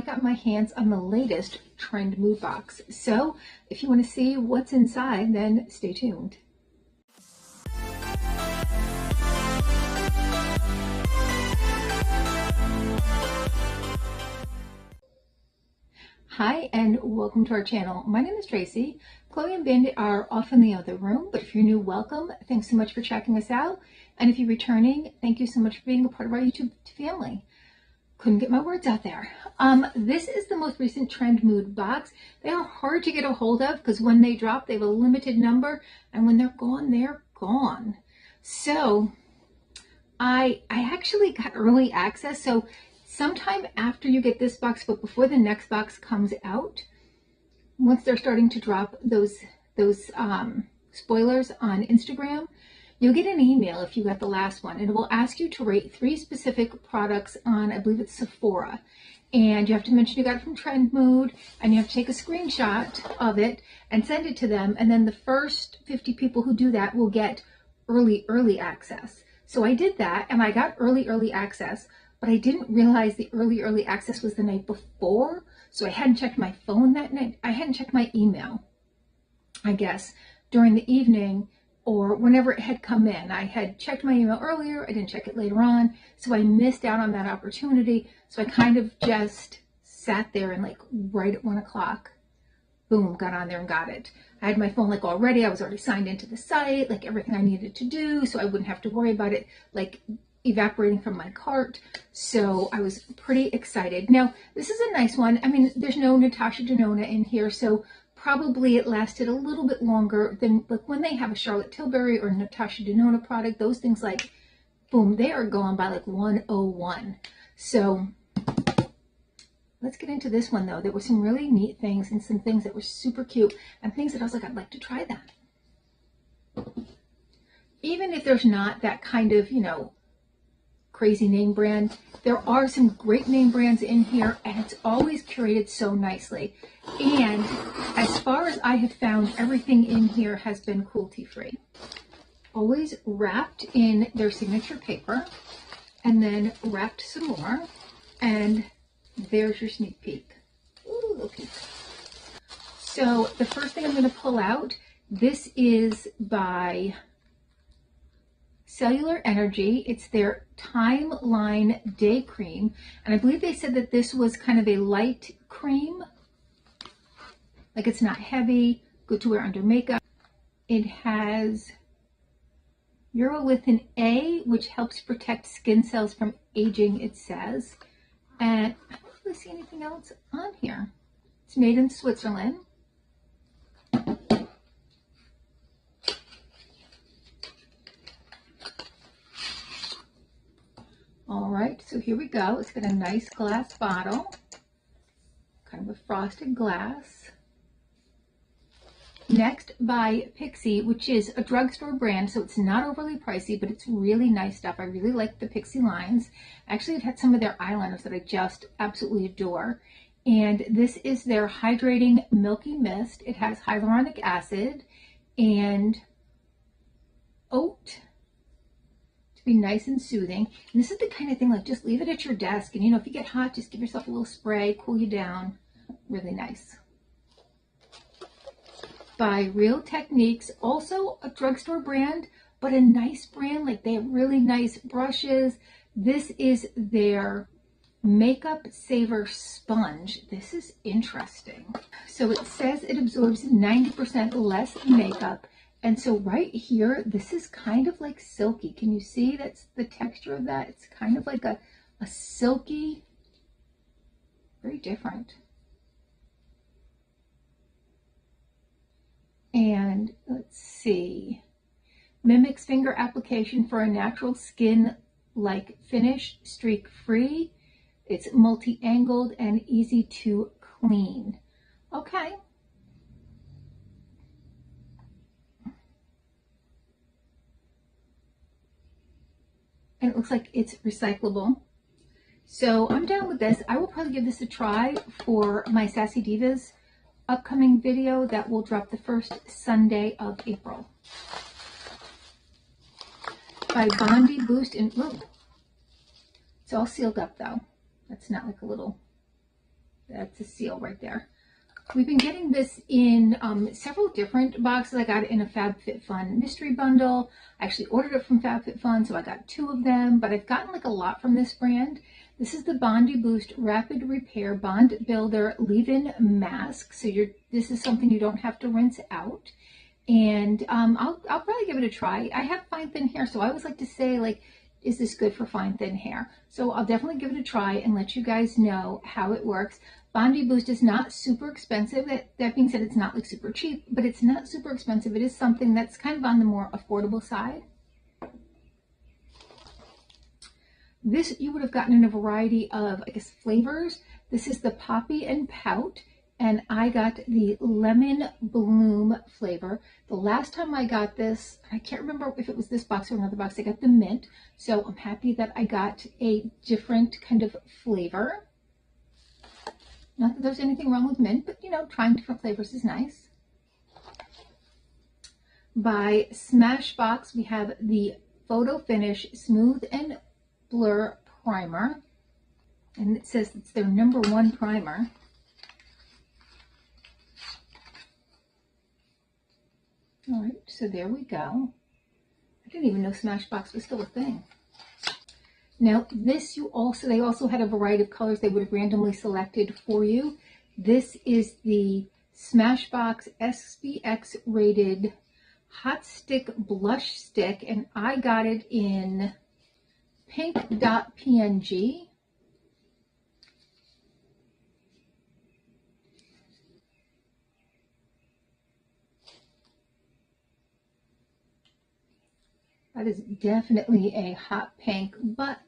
I got my hands on the latest Trendmood Box. So if you want to see what's inside, then stay tuned. Hi and welcome to our channel. My name is Tracy. Chloe and Ben are off in the other room, but if you're new, welcome. Thanks so much for checking us out. And if you're returning, thank you so much for being a part of our YouTube family. Couldn't get my words out there. This is the most recent Trendmood Box. They are hard to get a hold of because when they drop, they have a limited number, and when they're gone, they're gone. So I actually got early access. So sometime after you get this box, but before the next box comes out, once they're starting to drop those spoilers on Instagram, you'll get an email if you got the last one, and it will ask you to rate 3 specific products on, I believe it's Sephora. And you have to mention you got it from Trendmood, and you have to take a screenshot of it and send it to them. And then the first 50 people who do that will get early access. So I did that, and I got early access, but I didn't realize the early access was the night before. So I hadn't checked my phone that night. I hadn't checked my email, I guess, during the evening or whenever it had come in. I had checked my email earlier, I didn't check it later on, so I missed out on that opportunity. So I kind of just sat there and like right at 1 o'clock, boom, got on there and got it. I had my phone like already, I was already signed into the site, like everything I needed to do, so I wouldn't have to worry about it like evaporating from my cart. So I was pretty excited. Now, this is a nice one. I mean, there's no Natasha Denona in here, so probably it lasted a little bit longer than like when they have a Charlotte Tilbury or Natasha Denona product. Those things, like, boom, they are gone by like 101. So let's get into this one though. There were some really neat things and some things that were super cute and things that I was like, I'd like to try that. Even if there's not that kind of, you know, crazy name brand, there are some great name brands in here, and it's always curated so nicely. And as far as I have found, everything in here has been cruelty free. Always wrapped in their signature paper, and then wrapped some more, and there's your sneak peek. Ooh, little peek. So the first thing I'm going to pull out, this is by Cellular Energy. It's their Timeline Day Cream, and I believe they said that this was kind of a light cream, like it's not heavy, good to wear under makeup. It has urolithin A, which helps protect skin cells from aging, it says. And I don't really see anything else on here. It's made in Switzerland. All right, so here we go. It's got a nice glass bottle, kind of a frosted glass. Next, by Pixi, which is a drugstore brand, so it's not overly pricey, but it's really nice stuff. I really like the Pixi lines. Actually, I've had some of their eyeliners that I just absolutely adore. And this is their Hydrating Milky Mist. It has hyaluronic acid and oat, be nice and soothing. And this is the kind of thing, like, just leave it at your desk, and you know, if you get hot, just give yourself a little spray, cool you down. Really nice. By Real Techniques, also a drugstore brand, but a nice brand. Like, they have really nice brushes. This is their Makeup Saver Sponge. This is interesting. So it says it absorbs 90% less makeup. And so right here, this is kind of like silky. Can you see that's the texture of that? It's kind of like a silky, very different. And let's see, mimics finger application for a natural skin-like finish, streak-free. It's multi-angled and easy to clean. Okay. And it looks like it's recyclable. So I'm down with this. I will probably give this a try for my Sassy Divas upcoming video that will drop the first Sunday of April. By Bondi Boost, and ooh, it's all sealed up though. That's not like a little That's a seal right there. We've been getting this in several different boxes. I got it in a FabFitFun mystery bundle. I actually ordered it from FabFitFun, so I got 2 of them, but I've gotten like a lot from this brand. This is the Bondi Boost Rapid Repair Bond Builder Leave-In Mask. So this is something you don't have to rinse out. And I'll probably give it a try. I have fine thin hair, so I always like to say, like, is this good for fine thin hair? So I'll definitely give it a try and let you guys know how it works. Bondi Boost is not super expensive. That being said, it's not like super cheap, but it's not super expensive. It is something that's kind of on the more affordable side. This you would have gotten in a variety of, I guess, flavors. This is the Poppy and Pout, and I got the Lemon Bloom flavor. The last time I got this, I can't remember if it was this box or another box, I got the mint. So I'm happy that I got a different kind of flavor. Not that there's anything wrong with mint, but you know, trying different flavors is nice. By Smashbox, we have the Photo Finish Smooth and Blur Primer. And it says it's their #1 primer. All right, so there we go. I didn't even know Smashbox was still a thing. Now this they also had a variety of colors they would have randomly selected for you. This is the Smashbox SPX rated Hot Stick Blush Stick, and I got it in pink.png. That is definitely a hot pink, but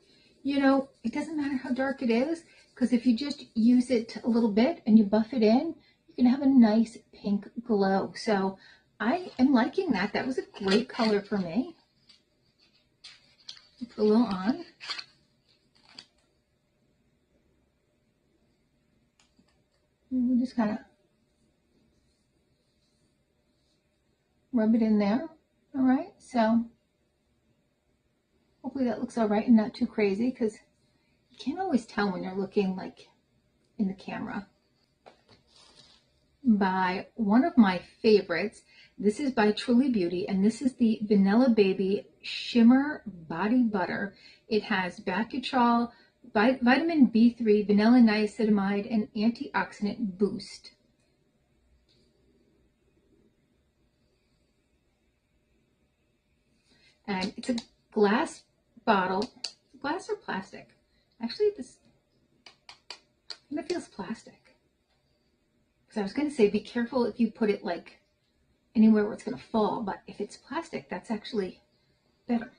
you know, it doesn't matter how dark it is, because if you just use it a little bit and you buff it in, you can have a nice pink glow. So I am liking that. That was a great color for me. Put a little on. And we'll just kind of rub it in there. All right, so hopefully that looks all right and not too crazy, because you can't always tell when you're looking like in the camera. By one of my favorites, this is by Truly Beauty, and this is the Vanilla Baby Shimmer Body Butter. It has bakuchiol, vitamin B3, vanilla niacinamide, and antioxidant boost. And it's a glass bottle. Glass or plastic? Actually, this kind of feels plastic. Because I was going to say, be careful if you put it like anywhere where it's going to fall, but if it's plastic, that's actually better.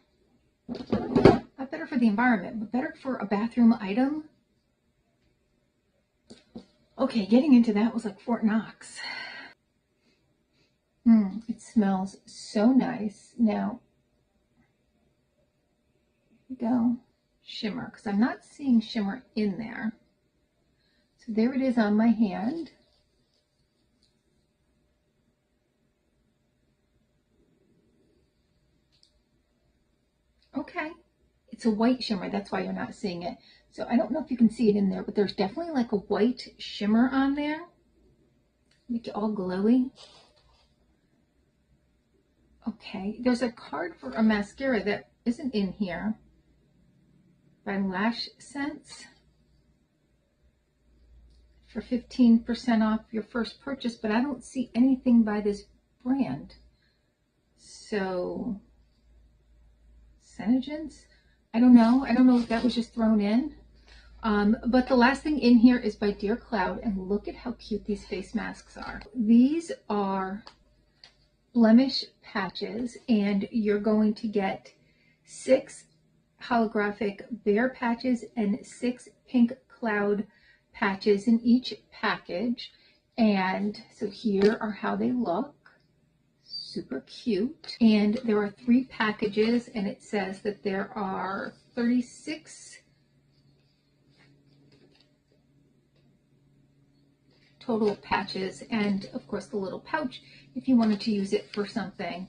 Not better for the environment, but better for a bathroom item. Okay, getting into that was like Fort Knox. It smells so nice. Now, here we go. Shimmer, because I'm not seeing shimmer in there. So there it is on my hand. Okay, it's a white shimmer, that's why you're not seeing it. So I don't know if you can see it in there, but there's definitely like a white shimmer on there. Make it all glowy. Okay, there's a card for a mascara that isn't in here by Lash Sense for 15% off your first purchase, but I don't see anything by this brand. So, Senegence? I don't know if that was just thrown in. But the last thing in here is by Dear Cloud, and look at how cute these face masks are. These are blemish patches, and you're going to get 6 holographic bear patches and 6 pink cloud patches in each package. And so here are how they look. Super cute. And there are 3 packages, and it says that there are 36 total patches, and of course the little pouch if you wanted to use it for something.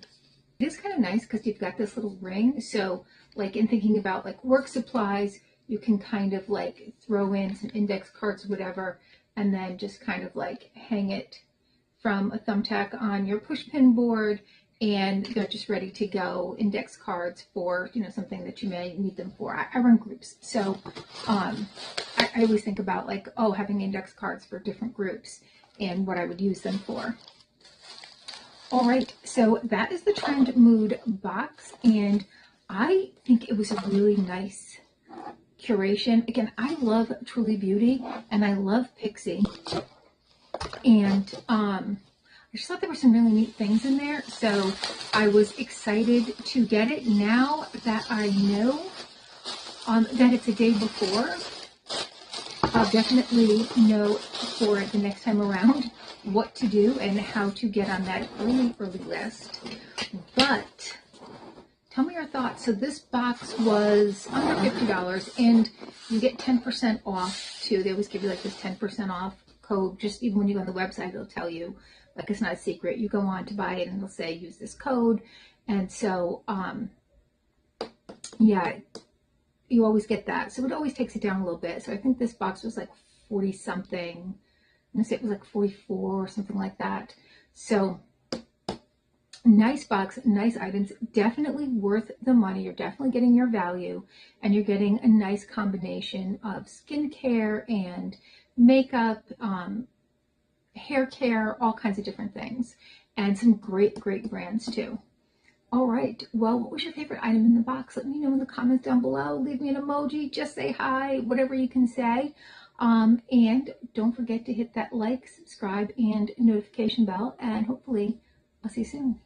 It is kind of nice because you've got this little ring, so like in thinking about like work supplies, you can kind of like throw in some index cards, whatever, and then just kind of like hang it from a thumbtack on your pushpin board, and they're just ready to go. Index cards for, you know, something that you may need them for. I run groups, so I always think about like, oh, having index cards for different groups and what I would use them for. All right, so that is the Trendmood box, and I think it was a really nice curation. Again, I love Truly Beauty and I love Pixie, and I just thought there were some really neat things in there, so I was excited to get it. Now that I know that it's a day before, I'll definitely know for the next time around what to do and how to get on that early list. But tell me your thoughts. So this box was under $50, and you get 10% off too. They always give you like this 10% off code. Just even when you go on the website, it'll tell you, like, it's not a secret. You go on to buy it and it'll say use this code. And so yeah, you always get that. So it always takes it down a little bit. So I think this box was like 40 something. I'm gonna say it was like 44 or something like that. So nice box, nice items, definitely worth the money. You're definitely getting your value, and you're getting a nice combination of skincare and makeup, hair care, all kinds of different things, and some great brands too. All right, well, what was your favorite item in the box? Let me know in the comments down below. Leave me an emoji, just say hi, whatever you can say. And don't forget to hit that like, subscribe, and notification bell, and hopefully I'll see you soon.